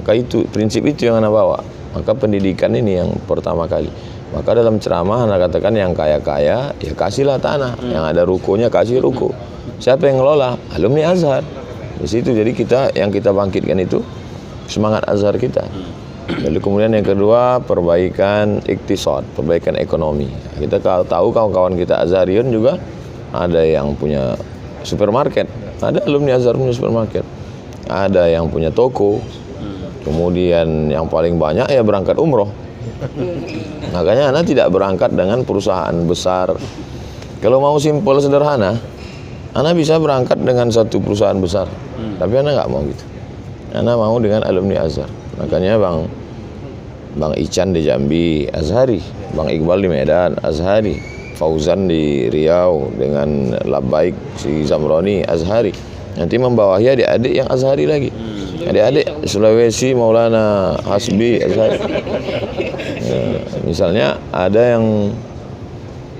Maka itu prinsip itu yang anak bawa. Maka pendidikan ini yang pertama kali. Maka dalam ceramah anak katakan yang kaya-kaya ya kasihlah tanah, yang ada rukonya kasih ruko. Siapa yang ngelola? Alumni Azhar. Di situ jadi yang kita bangkitkan itu semangat Azhar kita. Lalu kemudian yang kedua perbaikan iktisad, perbaikan ekonomi. Kita tahu kawan-kawan kita Azhariun juga ada yang punya supermarket, ada alumni Azhar punya supermarket, ada yang punya toko. Kemudian yang paling banyak ya berangkat umroh. Makanya anak tidak berangkat dengan perusahaan besar. Kalau mau simpel sederhana, anak bisa berangkat dengan satu perusahaan besar. Tapi anak nggak mau gitu. Anak mau dengan alumni Azhar. Makanya Bang Ican di Jambi Azhari, Bang Iqbal di Medan Azhari, Fauzan di Riau dengan Labbaik si Zamroni Azhari. Nanti membawahi adik-adik yang Azhari lagi. Adik-adik Sulawesi Maulana Hasbi Azhari. Ya, misalnya ada yang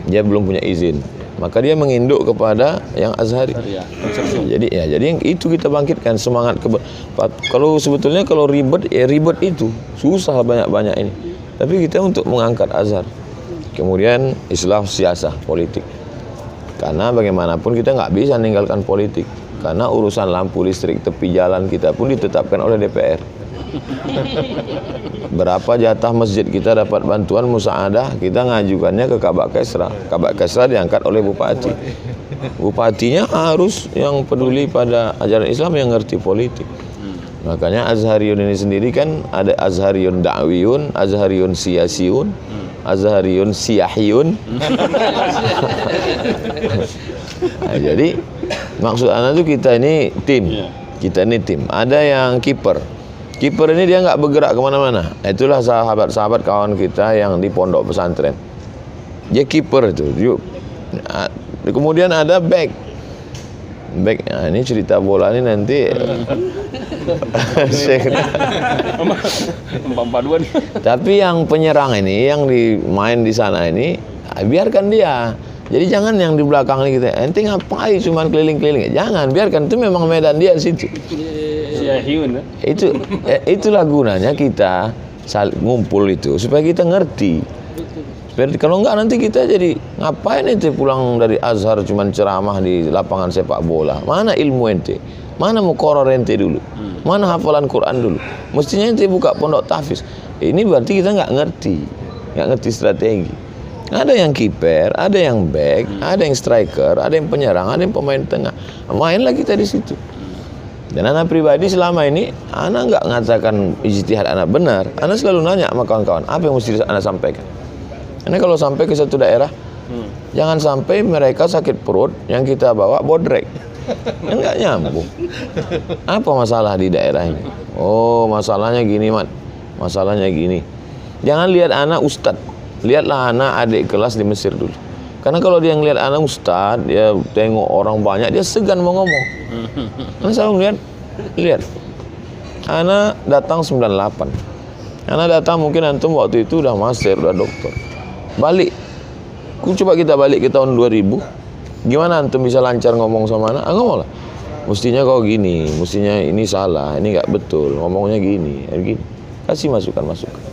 dia belum punya izin, maka dia menginduk kepada yang Azhari. Jadi yang itu kita bangkitkan semangat kalau sebetulnya kalau ribet itu susah banyak ini. Tapi kita untuk mengangkat Azhar. Kemudian Islah siasah politik. Karena bagaimanapun kita nggak bisa meninggalkan politik. Karena urusan lampu listrik tepi jalan kita pun ditetapkan oleh DPR. Berapa jatah masjid kita dapat bantuan musaadah, kita ngajukannya ke Kabak Kesra. Kabak Kesra diangkat oleh Bupati. Bupatinya harus yang peduli pada ajaran Islam, yang ngerti politik. Makanya Azhariun ini sendiri kan ada Azhariun Da'wiyun, Azhariun Siyasiun, Azhariun Siyahiyun. Nah, jadi maksud anak itu kita ini tim. Ada yang kiper. Kiper ini dia nggak bergerak kemana-mana. Itulah sahabat-sahabat kawan kita yang di pondok pesantren. Dia kiper itu. Kemudian ada back. Nah, ini cerita bola ini nanti. Tapi yang penyerang ini, yang main di sana ini, biarkan dia. Jadi jangan yang di belakang ini kita, ente ngapain cuma keliling-keliling. Jangan, biarkan, itu memang medan dia di situ. Itulah gunanya kita ngumpul itu supaya kita ngerti. Kalau enggak nanti kita jadi ngapain ente pulang dari Azhar cuma ceramah di lapangan sepak bola. Mana ilmu ente? Mana muqarrar ente dulu? Mana hafalan Quran dulu? Mestinya ente buka pondok tahfiz. Ini berarti kita nggak ngerti strategi. Ada yang kiper, ada yang back, ada yang striker, ada yang penyerang, ada yang pemain tengah. Mainlah kita di situ. Dan anak pribadi selama ini, anak nggak mengatakan ijtihad anak benar. Anak selalu nanya sama kawan-kawan, apa yang mesti anak sampaikan? Karena kalau sampai ke satu daerah, jangan sampai mereka sakit perut yang kita bawa bodrek. Kan nggak nyambung. Apa masalah di daerah ini? Oh, masalahnya gini, Mat. Masalahnya gini. Jangan lihat anak ustadz. Lihatlah anak adik kelas di Mesir dulu. Karena kalau dia ngelihat anak ustadz, dia tengok orang banyak, dia segan mau ngomong. Karena selalu lihat. Anak datang 98. Anak datang mungkin antum waktu itu udah master, udah doktor. Balik. Coba kita balik ke tahun 2000. Gimana antum bisa lancar ngomong sama anak? Ngomong lah. Mestinya kau gini, mestinya ini salah, ini nggak betul, ngomongnya gini. Kasih masukan-masukan.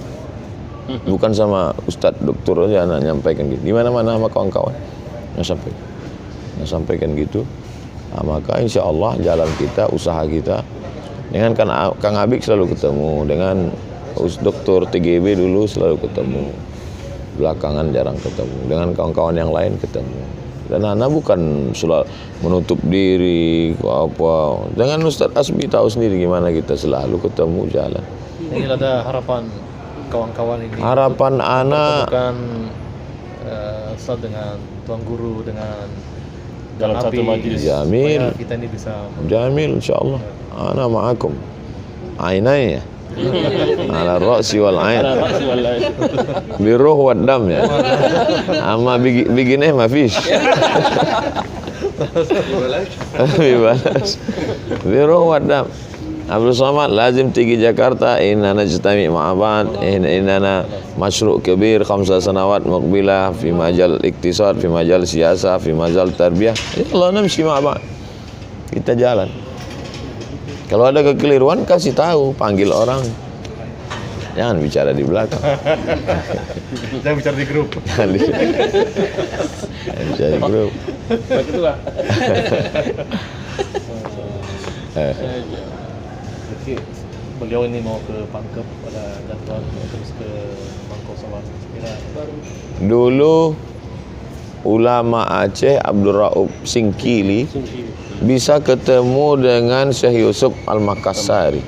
Bukan sama ustadz dokter aja anak nyampaikan gitu. Di mana-mana sama kawan-kawan yang sampaikan gitu. Nah, maka insya Allah jalan kita, usaha kita dengan Kang Abik selalu ketemu, dengan dokter TGB dulu selalu ketemu, belakangan jarang ketemu, dengan kawan-kawan yang lain ketemu. Dan anak bukan selalu menutup diri apa. Dengan Ustadz Asbi tahu sendiri gimana kita selalu ketemu jalan. Ini ada harapan kawan-kawan ini. Harapan anak bukan Ustaz dengan tuan guru, dengan dalam satu majelis. Jamil. Kita ini bisa Jamil insyaallah. Ana ma'akum. Ainai ya. Ala ra'si wal ain. Biruh wad dam ya. Ama biginnya ma fish. Bibalas. Biruh wad dam. Abdul Somad lazim tigi Jakarta inna najtami ma'abad inna masyru' kabir 5 sanawat muqbilah fi majal iktisad, fi majal siyasah, fi majal tarbiyah. Allah namshi ma'abad. Kita jalan. Kalau ada kekeliruan kasih tahu, panggil orang. Jangan bicara di belakang. Jangan bicara di grup. Jangan bicara di grup. Begitulah. Oke, beliau ini mau ke Pangkep pada jadwal terus ke Mangkok Sawah. Kira Dulu ulama Aceh Abdul Rauf Singkili bisa ketemu dengan Syekh Yusuf Al-Makassari.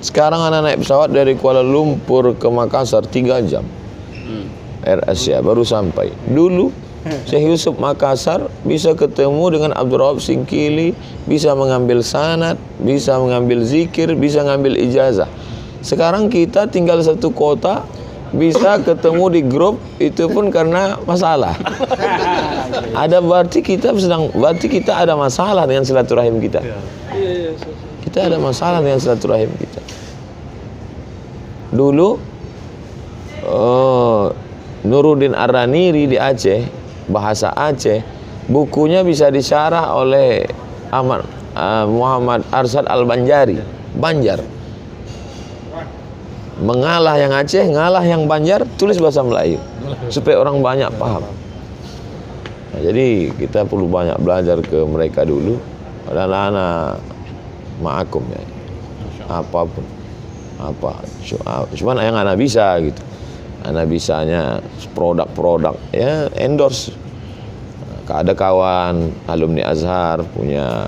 Sekarang anak naik pesawat dari Kuala Lumpur ke Makassar 3 jam. Air Asia baru sampai. Dulu Syekh Yusuf Makassar bisa ketemu dengan Abdul Rauf Singkili, bisa mengambil sanad, bisa mengambil zikir, bisa mengambil ijazah. Sekarang kita tinggal satu kota, bisa ketemu di grup, itu pun karena masalah. Berarti kita ada masalah dengan silaturahim kita. Kita ada masalah dengan silaturahim kita. Dulu Nuruddin Ar-Raniri di Aceh, bahasa Aceh, bukunya bisa disyarah oleh Muhammad Arsyad Al-Banjari, Banjar. Mengalah yang Aceh, ngalah yang Banjar, tulis bahasa Melayu supaya orang banyak paham. Nah, jadi kita perlu banyak belajar ke mereka dulu. Dan anak ma'akum ya, apapun, cuman yang anak bisa gitu. Anak bisanya produk-produk ya endorse. Ada kawan alumni Azhar punya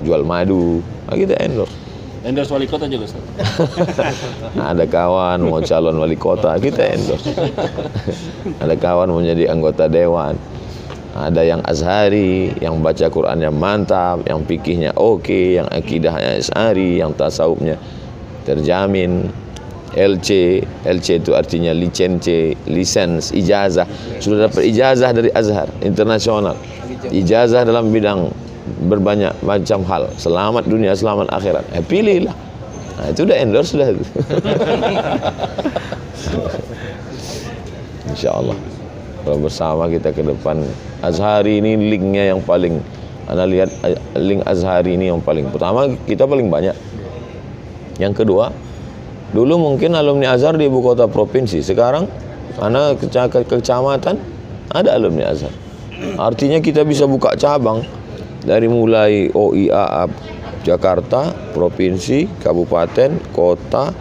jual madu, nah kita endorse. Endorse wali kota juga, Ustaz. Ada kawan mau calon wali kota, kita endorse. Ada kawan mau jadi anggota dewan. Ada yang Azhari, yang baca Qurannya mantap, yang fikihnya oke, yang akidahnya Asy'ari, yang tasawufnya terjamin. LC itu artinya lisens, ijazah. Sudah dapat ijazah dari Azhar internasional. Ijazah dalam bidang berbanyak macam hal. Selamat dunia, selamat akhirat. Pilihlah. Nah, itu udah endorse dah itu. Insyaallah. Kalau bersama kita ke depan, Azhari ini linknya yang paling, Anda lihat link Azhari ini yang paling pertama, kita paling banyak. Yang kedua, dulu mungkin alumni Azhar di ibu kota provinsi, sekarang anak kecamatan ada alumni Azhar. Artinya kita bisa buka cabang dari mulai OIA Jakarta, provinsi, kabupaten, kota,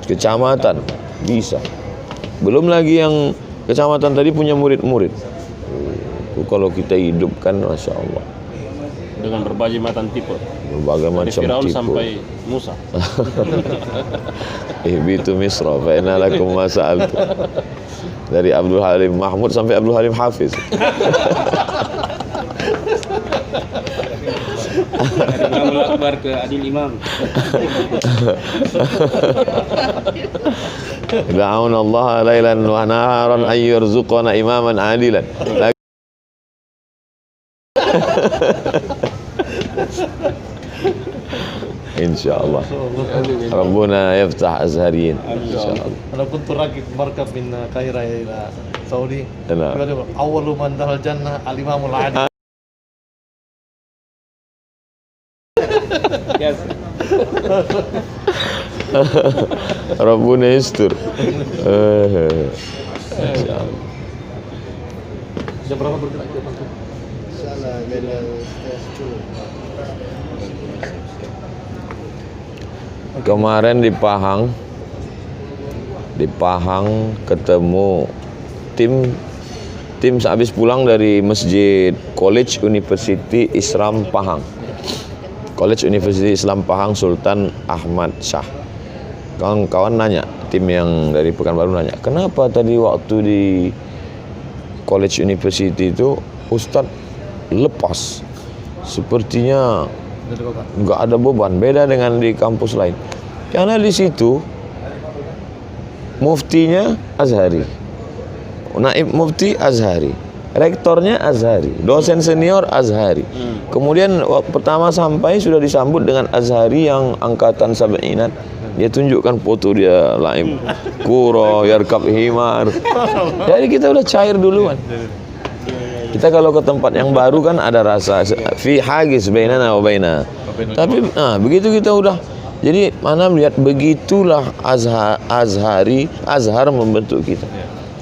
kecamatan bisa. Belum lagi yang kecamatan tadi punya murid-murid. Kalau kita hidupkan, masya Allah. Dengan berbagai macam tipe. Berbagai macam Dari Firaun tipe. sampai Musa. Ihbitu Misra fa inna lakum ma sa'altum. Dari Abdul Halim Mahmud sampai Abdul Halim Hafiz. Dari Imam Akbar ke Adil Imam. Da'awna Allah lailan wa naharan ay yarzuqana imaman adilan. Insyaallah. Rabbuna yaftah azhariyin. Insyaallah. أنا كنت راكب مركب من القاهرة إلى سعودي. نعم. أول من دخل الجنة الإمام العادل. Rabbuna yastur. Insyaallah. Jam berapa bergerak ke Bangkok? Kemarin di Pahang ketemu tim sehabis pulang dari Masjid College University Islam Pahang. College University Islam Pahang Sultan Ahmad Shah. Kawan-kawan nanya, tim yang dari Pekanbaru nanya, kenapa tadi waktu di College University itu Ustadz lepas, sepertinya nggak ada beban, beda dengan di kampus lain. Karena di situ muftinya Azhari, naib mufti Azhari, rektornya Azhari, dosen senior Azhari. Kemudian waktu pertama sampai sudah disambut dengan Azhari yang angkatan sab'inat. Dia tunjukkan foto dia laim kuro, yarkab himar. Jadi kita udah cair duluan. Kita kalau ke tempat yang baru kan ada rasa fi hagis bainana wa baina. Tapi begitu kita udah Jadi ana melihat begitulah Azhar membentuk kita.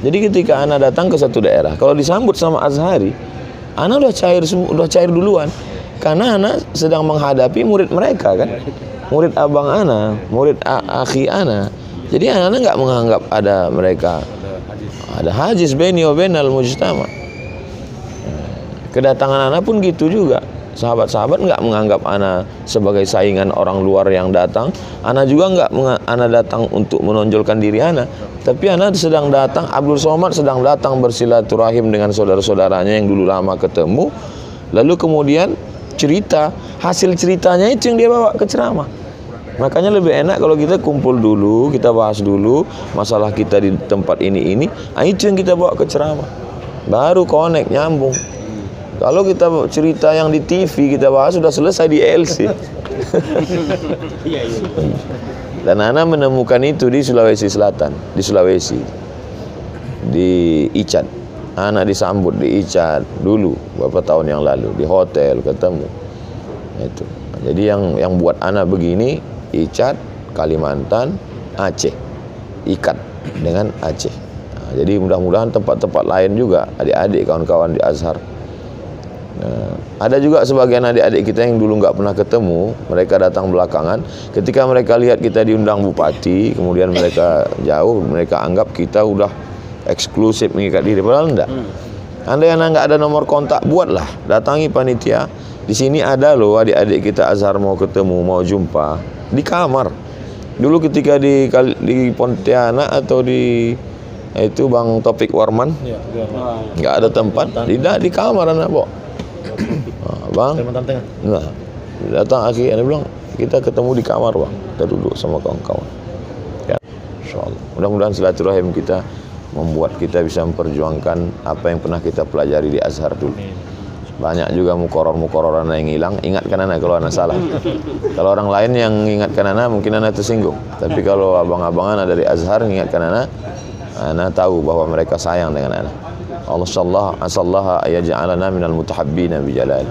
Jadi ketika ana datang ke satu daerah, kalau disambut sama Azhari, ana udah cair duluan. Karena ana sedang menghadapi murid mereka kan. Murid abang ana, murid akhi ana. Jadi ana nggak menganggap ada mereka ada hajiz baini wa bainal mujtama. Kedatangan ana pun gitu juga. Sahabat-sahabat nggak menganggap ana sebagai saingan orang luar yang datang. Ana juga nggak ana datang untuk menonjolkan diri ana. Tapi ana sedang datang, Abdul Somad sedang datang bersilaturahim dengan saudara-saudaranya yang dulu lama ketemu. Lalu kemudian cerita, hasil ceritanya itu yang dia bawa ke ceramah. Makanya lebih enak kalau kita kumpul dulu, kita bahas dulu masalah kita di tempat ini. Itu yang kita bawa ke ceramah. Baru connect, nyambung. Kalau kita cerita yang di TV kita bahas sudah selesai di LC. Dan ana menemukan itu di Sulawesi Selatan, di Sulawesi, di Icat. Ana disambut di Icat dulu beberapa tahun yang lalu di hotel ketemu. Itu. Jadi yang buat ana begini Icat, Kalimantan, Aceh, ikat dengan Aceh. Nah, jadi mudah-mudahan tempat-tempat lain juga adik-adik kawan-kawan di Azhar. Nah, ada juga sebagian adik-adik kita yang dulu nggak pernah ketemu, mereka datang belakangan. Ketika mereka lihat kita diundang bupati, kemudian mereka jauh, mereka anggap kita udah eksklusif mengikat diri, padahal enggak. Andai nggak ada nomor kontak, buatlah, datangi panitia. Di sini ada loh adik-adik kita Azhar mau ketemu, mau jumpa di kamar. Dulu ketika di Pontianak atau di itu Bang Topik Warman, nggak ada tempat, tidak di kamar anak Bok. Bang, nah, datang akhir, dia bilang kita ketemu di kamar bang, kita duduk sama kawan-kawan. Ya, insyaallah. Mudah-mudahan silaturahim kita membuat kita bisa memperjuangkan apa yang pernah kita pelajari di Azhar dulu. Banyak juga mukoror anak yang hilang. Ingatkan anak kalau anak salah. Kalau orang lain yang ingatkan anak, mungkin anak tersinggung. Tapi kalau abang-abangan ada dari Azhar ingatkan anak tahu bahwa mereka sayang dengan anak. Allah asallaha ayaj'alana minal mutahabbina bijalal.